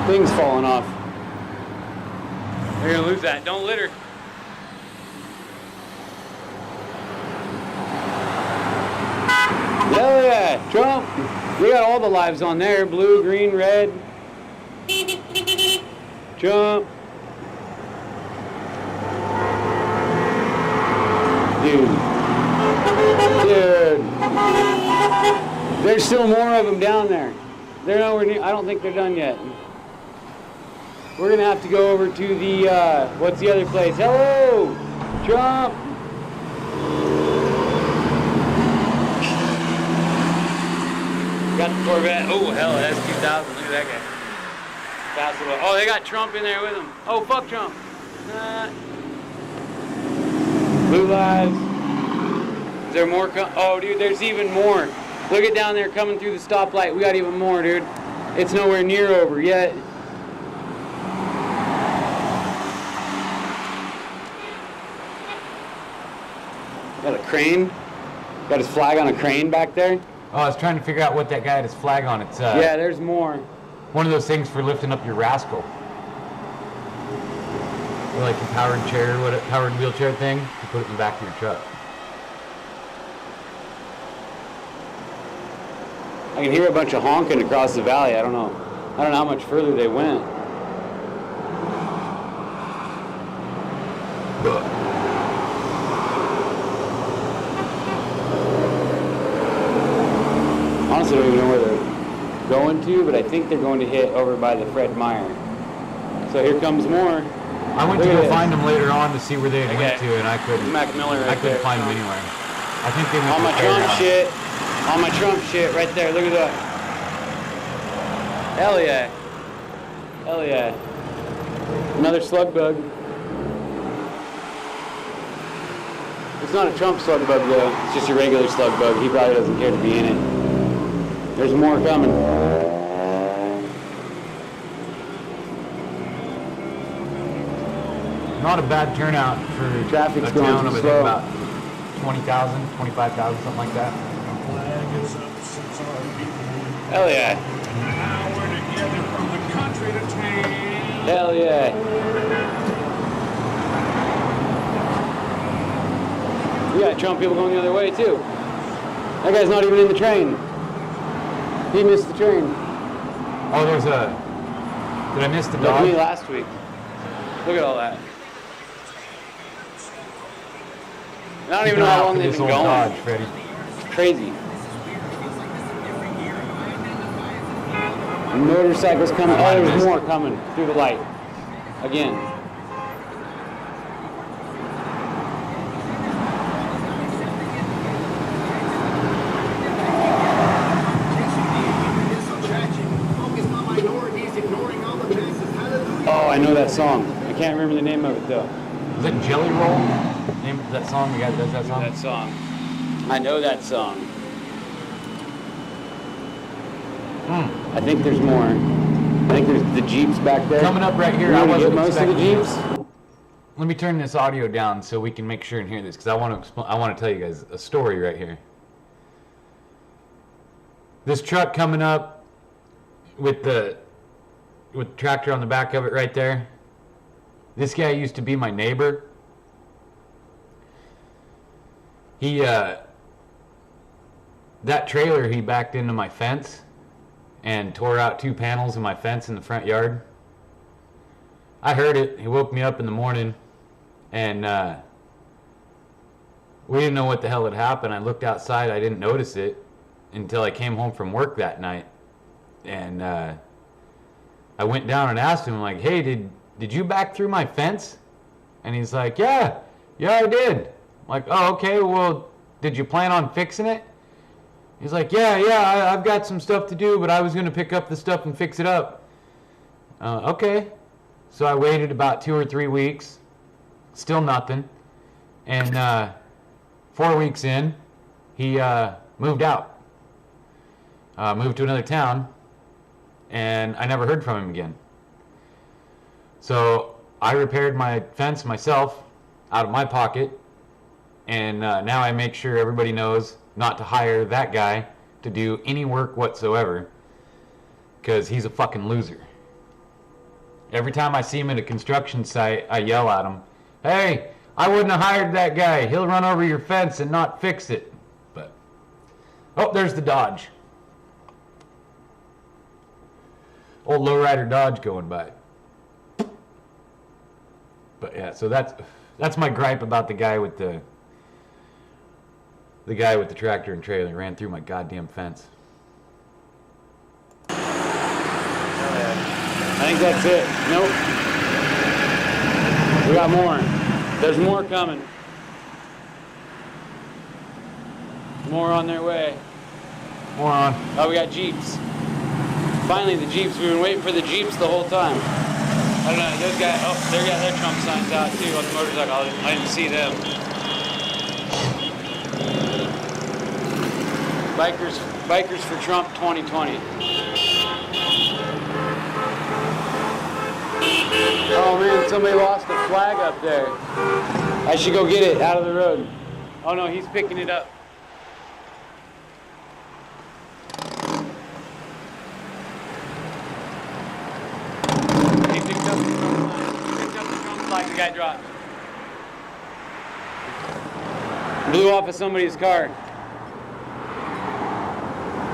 Speaker 4: Things falling off. You're gonna lose that. Don't litter. Hell yeah, Trump. We got all the lives on there. Blue, green, red. Trump. Dude. There's still more of them down there. They're nowhere near. I don't think they're done yet. We're gonna have to go over to the what's the other place? Hello, Trump. Got the Corvette. Oh hell, that's 2000. Look at that guy. Fast little. Oh, they got Trump in there with him. Oh fuck Trump. Blue lives. Is there more? Oh dude, there's even more. Look at down there coming through the stoplight. We got even more, dude. It's nowhere near over yet. Got a crane. Got his flag on a crane back there.
Speaker 1: Oh, I was trying to figure out what that guy had his flag on. It's
Speaker 4: Yeah, there's more.
Speaker 1: one of those things for lifting up your rascal. Or like a powered chair, what a powered wheelchair thing. You put it in the back of your truck.
Speaker 4: I can hear a bunch of honking across the valley. I don't know how much further they went. Honestly, I don't even know where they're going going to, but I think they're going to hit over by the Fred Meyer. So here comes more.
Speaker 1: I went to go find them later on to see where they had went to, and I couldn't.
Speaker 4: Mac Miller right
Speaker 1: I couldn't
Speaker 4: there.
Speaker 1: find them anywhere. I think they went
Speaker 4: On
Speaker 1: to
Speaker 4: my
Speaker 1: the
Speaker 4: Trump
Speaker 1: fairgrounds.
Speaker 4: shit. On my Trump shit right there. Look at that. Hell yeah. Hell yeah. Another slug bug. It's not a Trump slug bug though. It's just a regular slug bug. He probably doesn't care to be in it. There's more coming.
Speaker 1: Not a bad turnout for
Speaker 4: Traffic's
Speaker 1: a
Speaker 4: going
Speaker 1: town
Speaker 4: too
Speaker 1: of I think
Speaker 4: slow.
Speaker 1: about 20,000, 25,000, something like that.
Speaker 4: Hell yeah.
Speaker 5: Now we're together from the country to town.
Speaker 4: Hell yeah. We got Trump people going the other way too. That guy's not even in the train. He missed the train.
Speaker 1: Oh, there's a... Did I miss the
Speaker 4: Like me
Speaker 1: dog?
Speaker 4: last week. Look at all that. I don't even know how long they've
Speaker 1: this
Speaker 4: been
Speaker 1: old
Speaker 4: going.
Speaker 1: Dodge, Freddie.
Speaker 4: It's crazy. Motorcycles coming. Oh, there's more coming through the light. Again. Oh, I know that song. I can't remember the name of it though.
Speaker 1: Is it Jelly Roll? Name of that song? The guy that does that song?
Speaker 4: That song. I know that song. I think there's more. I think there's the Jeeps back there.
Speaker 1: Coming up right here.
Speaker 4: You
Speaker 1: I
Speaker 4: wanna
Speaker 1: wasn't
Speaker 4: get most of the
Speaker 1: expecting
Speaker 4: Jeeps.
Speaker 1: this. Let me turn this audio down so we can make sure and hear this, because I want to tell you guys a story right here. This truck coming up with the tractor on the back of it right there. This guy used to be my neighbor. He that trailer, he backed into my fence and tore out 2 panels of my fence in the front yard. I heard it. He woke me up in the morning, and we didn't know what the hell had happened. I looked outside. I didn't notice it until I came home from work that night, and I went down and asked him, like, "Hey, did you back through my fence?" And he's like, yeah, I did. I'm like, oh, okay, well, did you plan on fixing it? He's like, yeah, I've got some stuff to do, but I was going to pick up the stuff and fix it up. Okay. So I waited about 2 or 3 weeks, still nothing. And 4 weeks in, he moved out, moved to another town, and I never heard from him again. So I repaired my fence myself out of my pocket, and now I make sure everybody knows not to hire that guy to do any work whatsoever, because he's a fucking loser. Every time I see him at a construction site, I yell at him, "Hey, I wouldn't have hired that guy. He'll run over your fence and not fix it." But, oh, there's the Dodge. Old lowrider Dodge going by. But yeah, so that's my gripe about the guy with the tractor and trailer. Ran through my goddamn fence.
Speaker 4: I think that's it. Nope. We got more. There's more coming. More on their way.
Speaker 1: More on.
Speaker 4: Oh, we got Jeeps. Finally, the Jeeps. We've been waiting for the Jeeps the whole time. I don't know. Those guys, oh, they got their Trump signs out too on the motorcycle. I didn't see them. Bikers for Trump 2020. Oh man, somebody lost a flag up there. I should go get it out of the road. Oh no, he's picking it up. He picked up the Trump flag. He picked up the Trump flag the guy dropped. Blew off of somebody's car.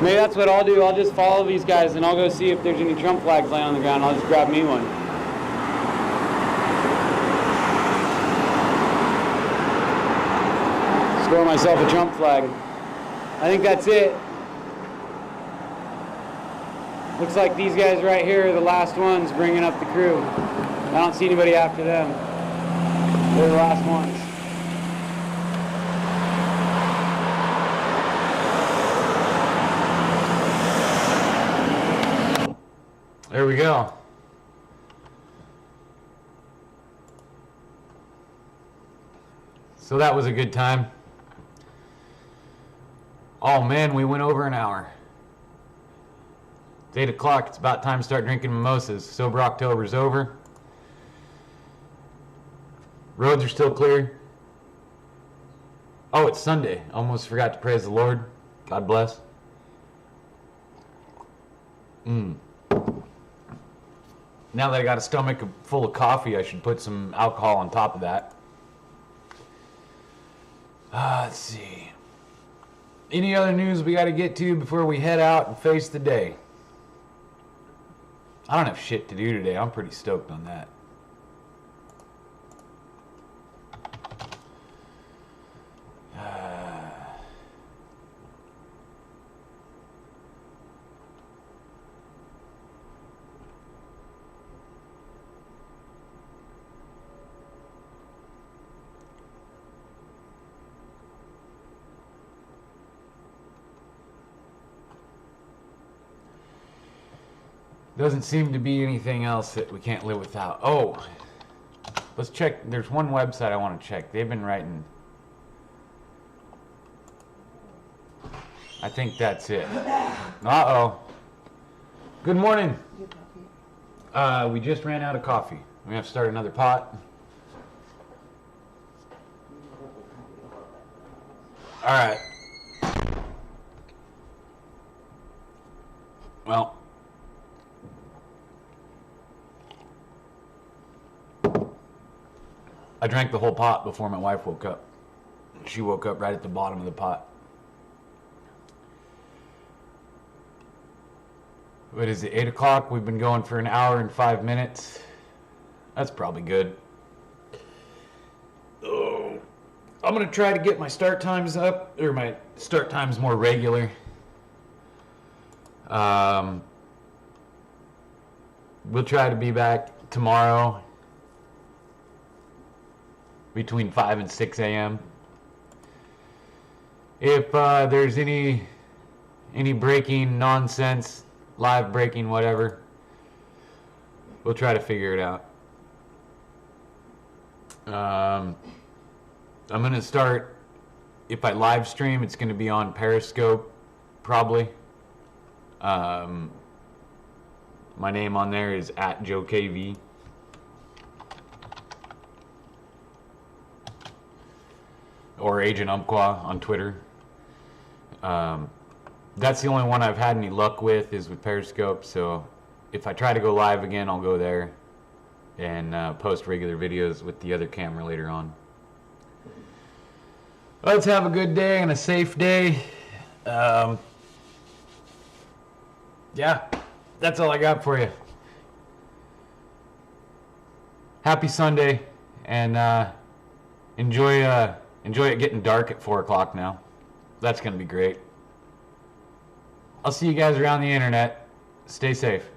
Speaker 4: Maybe that's what I'll do. I'll just follow these guys and I'll go see if there's any Trump flags laying on the ground. I'll just grab me one. Score myself a Trump flag. I think that's it. Looks like these guys right here are the last ones bringing up the crew. I don't see anybody after them. They're the last ones.
Speaker 1: There we go. So that was a good time. Oh man, we went over an hour. It's 8 o'clock. It's about time to start drinking mimosas. Sober October's over. Roads are still clear. Oh, it's Sunday. Almost forgot to praise the Lord. God bless. Now that I got a stomach full of coffee, I should put some alcohol on top of that. Let's see. Any other news we got to get to before we head out and face the day? I don't have shit to do today. I'm pretty stoked on that. Doesn't seem to be anything else that we can't live without. Oh, let's check. There's one website I want to check. They've been writing. I think that's it. Uh-oh. Good morning. We just ran out of coffee. We have to start another pot. All right. Well. I drank the whole pot before my wife woke up. She woke up right at the bottom of the pot. What is it, 8 o'clock? We've been going for an hour and 5 minutes. That's probably good. Oh, I'm going to try to get my start times up, or my start times more regular. We'll try to be back tomorrow between 5 and 6 a.m. If there's any breaking nonsense, live breaking, whatever, we'll try to figure it out. I'm going to start, if I live stream, it's going to be on Periscope, probably. My name on there is @JoeKV. Or Agent Umpqua on Twitter. That's the only one I've had any luck with, is with Periscope. So if I try to go live again, I'll go there and post regular videos with the other camera later on. Let's have a good day and a safe day. Yeah, that's all I got for you. Happy Sunday, and enjoy it getting dark at 4 o'clock now. That's going to be great. I'll see you guys around the internet. Stay safe.